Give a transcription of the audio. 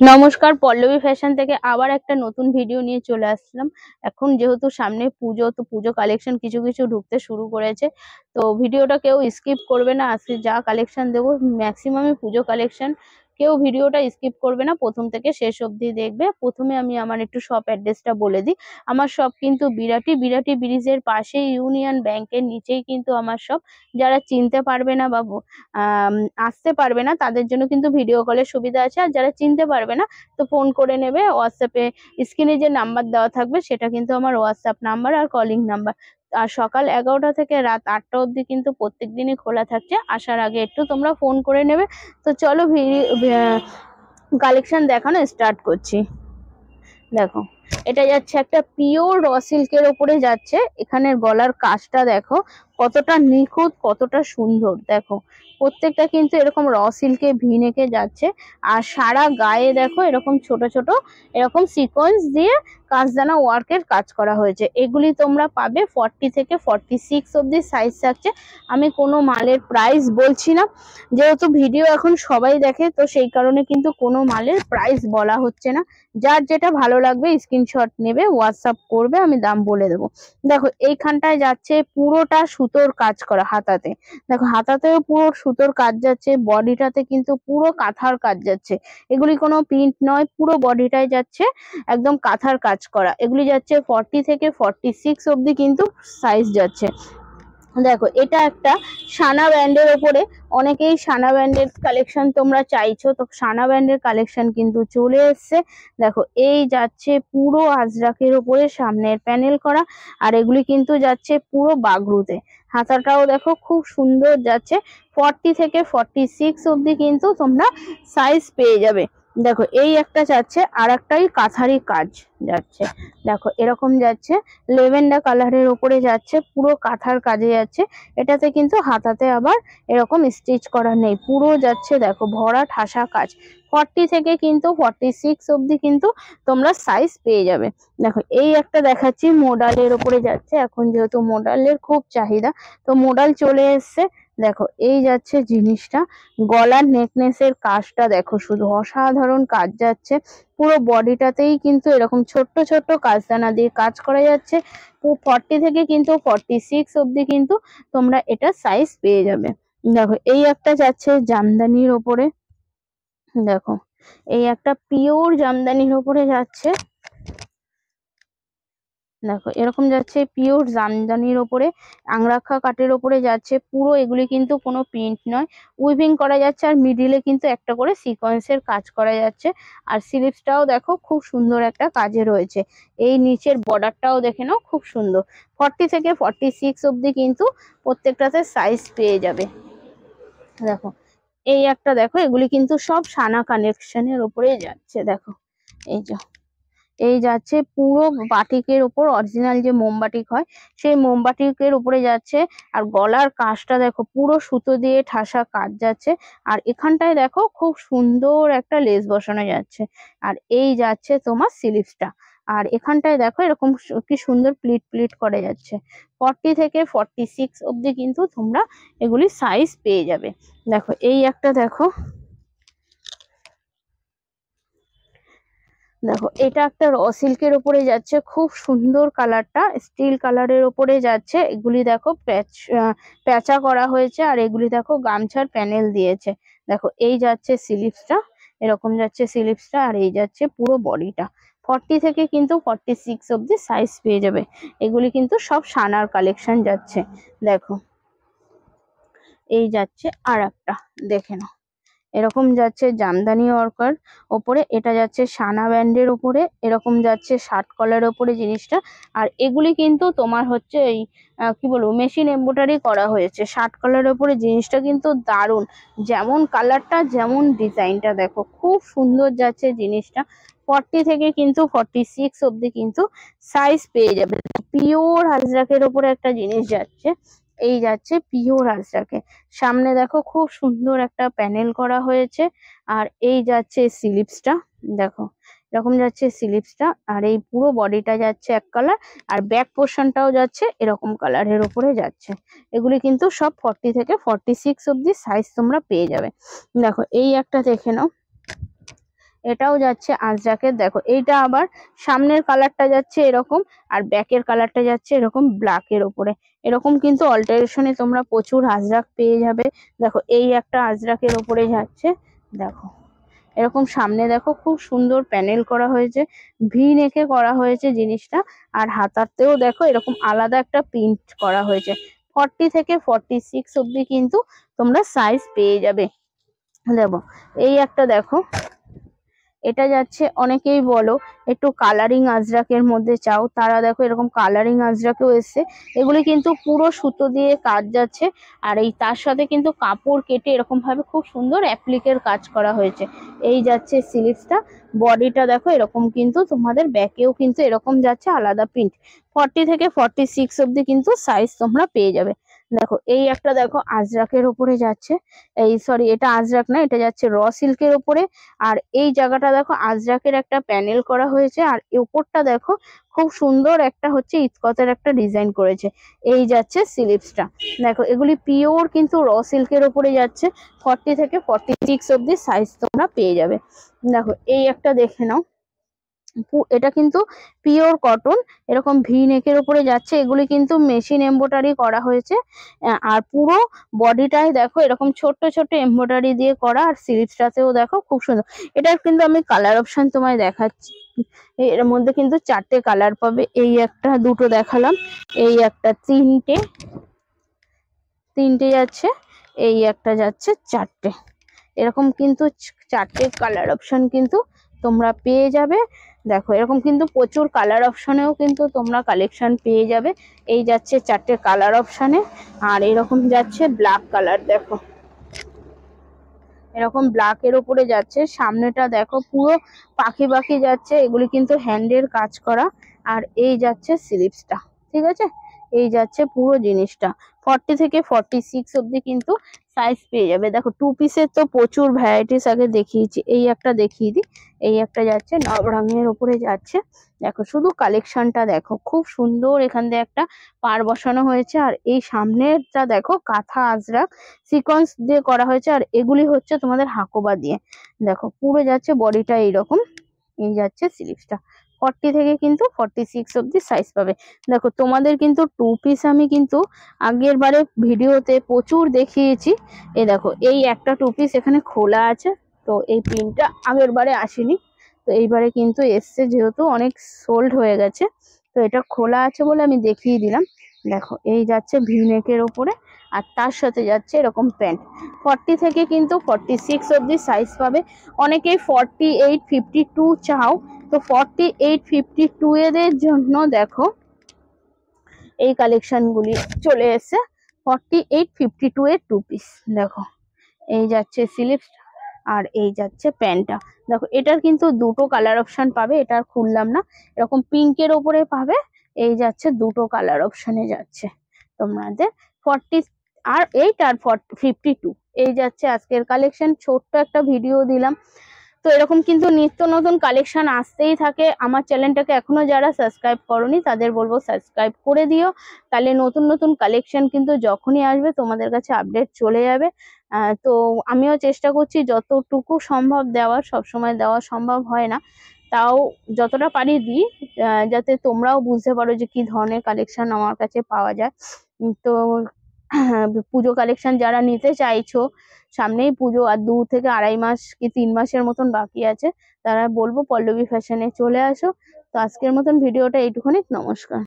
নমস্কার, পল্লবী ফ্যাশন থেকে আবার একটা নতুন ভিডিও নিয়ে চলে আসলাম। এখন যেহেতু সামনে পুজো, তো পুজো কালেকশন কিছু কিছু ঢুকতে শুরু করেছে। তো ভিডিওটা কেউ স্কিপ করবে না। আজকে যা কালেকশন দেবো ম্যাক্সিমামই পুজো কালেকশন। কেউ ভিডিওটা স্কিপ করবে না, প্রথম থেকে শেষ অবধি দেখবে। প্রথমে আমি আমার একটু শপ অ্যাড্রেসটা বলে দিই। আমার শপ কিন্তু বিরাটি ব্রিজের পাশে, ইউনিয়ন ব্যাংকের নিচেই কিন্তু আমার শপ। যারা চিনতে পারবে না বা আসতে পারবে না তাদের জন্য কিন্তু ভিডিও কলের সুবিধা আছে। আর যারা চিনতে পারবে না তো ফোন করে নেবে। হোয়াটসঅ্যাপে স্ক্রিনে যে নাম্বার দেওয়া থাকবে সেটা কিন্তু আমার হোয়াটসঅ্যাপ নাম্বার আর কলিং নাম্বার। আর সকাল 11টা থেকে রাত 8টা অবধি কিন্তু প্রত্যেক দিনই খোলা থাকছে। আসার আগে একটু তোমরা ফোন করে নেবে। তো চলো কালেকশন দেখানো স্টার্ট করছি। দেখো, এটা যাচ্ছে একটা পিওর র সিল্কের ওপরে যাচ্ছে। এখানের গলার কাজটা দেখো কতটা নিখুঁত, কতটা সুন্দর। দেখো প্রত্যেকটা কিন্তু এরকম র সিল্কে ভি নেকে যাচ্ছে। আর সারা গায়ে দেখো এরকম ছোট ছোট এরকম সিকোয়েন্স দিয়ে কাঁচদানা ওয়ার্কের কাজ করা হয়েছে। এগুলি তোমরা পাবে 40 থেকে 46 অব্দি সাইজ থাকছে। আমি কোনো মালের প্রাইস বলছি না, যেহেতু ভিডিও এখন সবাই দেখে, তো সেই কারণে কিন্তু কোনো মালের প্রাইস বলা হচ্ছে না। যার যেটা ভালো লাগবে স্ক্রিনশট নেবে, হোয়াটসঅ্যাপ করবে, আমি দাম বলে দেবো। দেখো এইখানটায় যাচ্ছে পুরোটা সুতোর কাজ করা হাতাতে। দেখো হাতাতেও পুরো সুতোর কাজ যাচ্ছে, বডিটাতে কিন্তু পুরো কাঁথার কাজ যাচ্ছে। এগুলি কোনো প্রিন্ট নয়, পুরো বডিটায় যাচ্ছে একদম কাঁথার কাজ করা। এগুলি যাচ্ছে 40 থেকে 46 অব্দি কিন্তু সাইজ যাচ্ছে। দেখো এটা একটা সানা ব্যান্ডের ওপরে। অনেকেই সানা ব্যান্ডের কালেকশন তোমরা চাইছো, তো সানা ব্যান্ডের কালেকশন কিন্তু চলে এসছে। দেখো এই যাচ্ছে পুরো আজরাকের ওপরে সামনের প্যানেল করা। আর এগুলি কিন্তু যাচ্ছে পুরো বাগরুতে। হাতাটাও দেখো খুব সুন্দর যাচ্ছে। 40 থেকে 46 অব্দি কিন্তু তোমরা সাইজ পেয়ে যাবে। দেখো এই একটা যাচ্ছে, আর একটাই কাঁথারি কাজ যাচ্ছে। দেখো এরকম যাচ্ছে, লেভেন্ডার কালারের ওপরে যাচ্ছে, পুরো কাঁথার কাজে যাচ্ছে। এটাতে কিন্তু হাতাতে আবার এরকম স্টিচ করা নেই, পুরো যাচ্ছে দেখো ভরা ঠাসা কাজ। 40 থেকে কিন্তু 46 অব্দি কিন্তু তোমরা সাইজ পেয়ে যাবে। দেখো এই একটা দেখাচ্ছি, মোডালের ওপরে যাচ্ছে। এখন যেহেতু মোডালের খুব চাহিদা, তো মোডাল চলে এসছে। দেখো এই যাচ্ছে জিনিসটা, গলার নেকনেসের কাজটা দেখো শুধু অসাধারণ কাজ যাচ্ছে। পুরো বডিটাতেই কিন্তু এরকম ছোট্ট ছোট্ট কাজদানা দিয়ে কাজ করা যাচ্ছে। 40 থেকে কিন্তু 46 অব্দি কিন্তু তোমরা এটা সাইজ পেয়ে যাবে। দেখো এই একটা যাচ্ছে জামদানির ওপরে। দেখো এই একটা পিওর জামদানির ওপরে যাচ্ছে। দেখো এরকম যাচ্ছে পিওর জামদানির ওপরে, আংরাখা কাটের ওপরে যাচ্ছে। পুরো এগুলি কিন্তু কোনো প্রিন্ট নয়, উইভিং করা যাচ্ছে। আর মিডিলে কিন্তু একটা করে সিকোয়েন্সের কাজ করা যাচ্ছে। আর স্লিভসটাও দেখো খুব সুন্দর একটা কাজে রয়েছে। এই নিচের বর্ডারটাও দেখে নাও খুব সুন্দর। 40 থেকে 46 অব্দি কিন্তু প্রত্যেকটাতে সাইজ পেয়ে যাবে। দেখো এই একটা দেখো, এগুলি কিন্তু সব সানা কানেকশনের ওপরে যাচ্ছে। দেখো এই যে এই যাচ্ছে পুরো বাটিকের উপর, অরিজিনাল যে মোমবাটিক হয় সেই মোমবাটিকের উপরে যাচ্ছে। আর গলার কাজটা দেখো পুরো সুতো দিয়ে ঠাসা কাজ যাচ্ছে। আর এখানটায় দেখো খুব সুন্দর একটা লেস বসানো যাচ্ছে। আর এই যাচ্ছে তোমার স্লিভসটা। আর এখানটায় দেখো এরকম কি সুন্দর প্লিট প্লিট করে যাচ্ছে। 40 থেকে 46 অব্দি কিন্তু তোমরা এগুলি সাইজ পেয়ে যাবে। দেখো এই একটা দেখো, দেখো এটা একটা র সিল্কের উপরে যাচ্ছে, খুব সুন্দর কালারটা স্টিল কালারের উপরে যাচ্ছে। এগুলি দেখো প্যাচা করা হয়েছে। আর এগুলি দেখো গামছার প্যানেল দিয়েছে। দেখো এই যাচ্ছে স্লিভসটা, এরকম যাচ্ছে স্লিভসটা। আর এই যাচ্ছে পুরো বডিটা। 40 থেকে কিন্তু 46 অব্দি সাইজ পেয়ে যাবে। এগুলি কিন্তু সব সানার কালেকশন যাচ্ছে। দেখো এই যাচ্ছে আর একটা, দেখে নাও এরকম যাচ্ছে জামদানি ওয়ার্কার ওপরে। এটা যাচ্ছে সানা ব্যান্ডের উপরে, এরকম যাচ্ছে শার্ট কলার ওপরে জিনিসটা। আর এগুলি কিন্তু তোমার হচ্ছে এই কি বলবো মেশিন এমব্রয়ডারি করা হয়েছে। শার্ট কলার ওপরে জিনিসটা কিন্তু দারুণ, যেমন কালারটা যেমন ডিজাইনটা দেখো খুব সুন্দর যাচ্ছে জিনিসটা। 40 থেকে কিন্তু 46 অব্দি কিন্তু সাইজ পেয়ে যাবে। পিওর হাজরাকের ওপরে একটা জিনিস যাচ্ছে। এই যাচ্ছে পিওর হাজরাকে, সামনে দেখো খুব সুন্দর একটা প্যানেল করা হয়েছে। আর এই যাচ্ছে স্লিভসটা। দেখো এরকম যাচ্ছে স্লিভসটা। আর এই পুরো বডিটা যাচ্ছে এক কালার। আর ব্যাক পোর্শনটাও যাচ্ছে এরকম কালারের উপরে যাচ্ছে। এগুলি কিন্তু সব 40 থেকে 46 অব্দি সাইজ তোমরা পেয়ে যাবে। দেখো এই একটা দেখে নাও, এটাও যাচ্ছে আজরাকের। দেখো এইটা আবার সামনের কালারটা যাচ্ছে এরকম, আর ব্যাকের কালারটা যাচ্ছে এরকম ব্ল্যাকের ওপরে। এরকম কিন্তু অল্টারেশনে তোমরা প্রচুর আজরাক পেয়ে যাবে। দেখো এই একটা আজরাকের ওপরে যাচ্ছে, দেখো এরকম সামনে দেখো খুব সুন্দর প্যানেল করা হয়েছে, ভি নেকে করা হয়েছে জিনিসটা। আর হাতাতেও দেখো এরকম আলাদা একটা প্রিন্ট করা হয়েছে। 40 থেকে 46 অব্দি কিন্তু তোমরা সাইজ পেয়ে যাবে। দেখো এই একটা দেখো, এটা যাচ্ছে অনেকেই বলো একটু কালারিং আজরাকের মধ্যে চাও, তারা দেখো এরকম কালারিং আজরাকেও এসছে। এগুলি কিন্তু পুরো সুতো দিয়ে কাজ যাচ্ছে, আর এই তার সাথে কিন্তু কাপড় কেটে এরকম ভাবে খুব সুন্দর অ্যাপ্লিকের কাজ করা হয়েছে। এই যাচ্ছে স্লিভসটা, বডিটা দেখো এরকম কিন্তু তোমাদের ব্যাকেও কিন্তু এরকম যাচ্ছে আলাদা প্রিন্ট। 40 থেকে 46 অব্দি কিন্তু সাইজ তোমরা পেয়ে যাবে। দেখো এই একটা দেখো আজরাকের ওপরে যাচ্ছে, এই সরি এটা আজরাক না, এটা যাচ্ছে র সিল্কের ওপরে। আর এই জায়গাটা দেখো আজরাকের একটা প্যানেল করা হয়েছে, আর উপরটা দেখো খুব সুন্দর একটা হচ্ছে ইস্কতের একটা ডিজাইন করেছে। এই যাচ্ছে স্লিভসটা, দেখো এগুলি পিওর কিন্তু র সিল্কের ওপরে যাচ্ছে। 40 থেকে 46 অব্দি সাইজ তোমরা পেয়ে যাবে। দেখো এই একটা দেখে নাও, এটা কিন্তু পিওর কটন, এরকম ভি নেকের উপরে যাচ্ছে। এগুলি কিন্তু মেশিন এমব্রয়ডারি করা হয়েছে, আর পুরো বডিটাই দেখো এরকম ছোট্ট ছোট্ট এমব্রয়ডারি দিয়ে করা। আর স্লিভসটাতেও দেখো খুব সুন্দর। এটার কিন্তু আমি কালার অপশন তোমায় দেখাচ্ছি, এর মধ্যে কিন্তু 4টে কালার পাবে। এই একটা দুটো দেখালাম, এই একটা তিনটে, তিনটে যাচ্ছে, এই একটা যাচ্ছে 4টে। এরকম কিন্তু 4টে কালার অপশন কিন্তু তোমরা পেয়ে যাবে। দেখো এরকম কিন্তু প্রচুর কালার অপশনেও কিন্তু তোমরা কালেকশন পেয়ে যাবে। এই যাচ্ছে 4টে কালার অপশনে, আর এরকম যাচ্ছে ব্ল্যাক কালার। দেখো এরকম ব্ল্যাকের উপরে যাচ্ছে, সামনেটা দেখো পুরো পাখি পাখি যাচ্ছে, এগুলি কিন্তু হ্যান্ডের কাজ করা। আর এই যাচ্ছে স্লিভসটা, ঠিক আছে, এই যাচ্ছে পুরো জিনিসটা। 40 থেকে 46 অব্দি কিন্তু সাইজ পেয়ে যাবে। দেখো টু পিসের তো প্রচুর ভ্যারাইটিস আগে দেখিয়েছি, এই একটা দেখিয়ে দিই। এই একটা যাচ্ছে নবরঙের উপরে যাচ্ছে, দেখো শুধু কালেকশনটা দেখো খুব সুন্দর। এখান দিয়ে একটা পার বসানো হয়েছে, আর এই সামনেরটা দেখো কাঁথা আজরাক সিকোয়েন্স দিয়ে করা হয়েছে। আর এগুলি হচ্ছে তোমাদের হাকোবা দিয়ে। দেখো পুরো যাচ্ছে বডিটা এইরকম, এই যাচ্ছে স্লিভসটা। 40 থেকে কিন্তু 46 অব্দি সাইজ পাবে। দেখো তোমাদের কিন্তু টু পিস আমি কিন্তু আগের বারে ভিডিওতে প্রচুর দেখিয়েছি। এই দেখো এই একটা টু পিস এখানে খোলা আছে, তো এই প্রিন্টটা আগের বারে আসেনি, তো এইবারে কিন্তু এসছে, যেহেতু অনেক সোল্ড হয়ে গেছে, তো এটা খোলা আছে বলে আমি দেখিয়ে দিলাম। দেখো এই যাচ্ছে ভি নেকের ওপরে, আর তার সাথে যাচ্ছে এরকম প্যান্ট। 40 থেকে কিন্তু 46 অব্দি সাইজ পাবে। অনেকেই 48, 52 চাও, তো 48, 52 এদের জন্য দেখো এই কালেকশন গুলি চলে এসেছে। 48, 52 এর টু পিস। দেখো এই যাচ্ছে স্লিভস, আর এই যাচ্ছে প্যান্টটা। দেখো এটার কিন্তু দুটো কালার অপশন পাবে, এটা আর খুললাম না। এরকম পিঙ্কের ওপরে পাবে, এই যাচ্ছে দুটো কালার অপশনে যাচ্ছে তোমাদের 40 আর 8 আর 52। এই যাচ্ছে আজকের কালেকশন, ছোট্ট একটা ভিডিও দিলাম। তো এরকম কিন্তু নিত্য নতুন কালেকশন আসতেই থাকে। আমার চ্যানেলটাকে এখনো যারা সাবস্ক্রাইব করনি তাদের বলবো সাবস্ক্রাইব করে দিও, তাহলে নতুন নতুন কালেকশন কিন্তু যখনই আসবে তোমাদের কাছে আপডেট চলে যাবে। তো আমিও চেষ্টা করছি যতটুকু সম্ভব দেওয়ার, সবসময় দেওয়া সম্ভব হয় না, তাও যতটা পারি দিই, যাতে তোমরাও বুঝতে পারো যে কি ধরনের কালেকশন আমার কাছে পাওয়া যায়। তো পুজো কালেকশন যারা নিতে চাইছো, সামনেই পুজো, আর 2 থেকে 2.5 মাস কি 3 মাসের মতন বাকি আছে, তারা বলবো পল্লবী ফ্যাশনে চলে আসো। তো আজকের মতন ভিডিওটা এইটুকুনি, নমস্কার।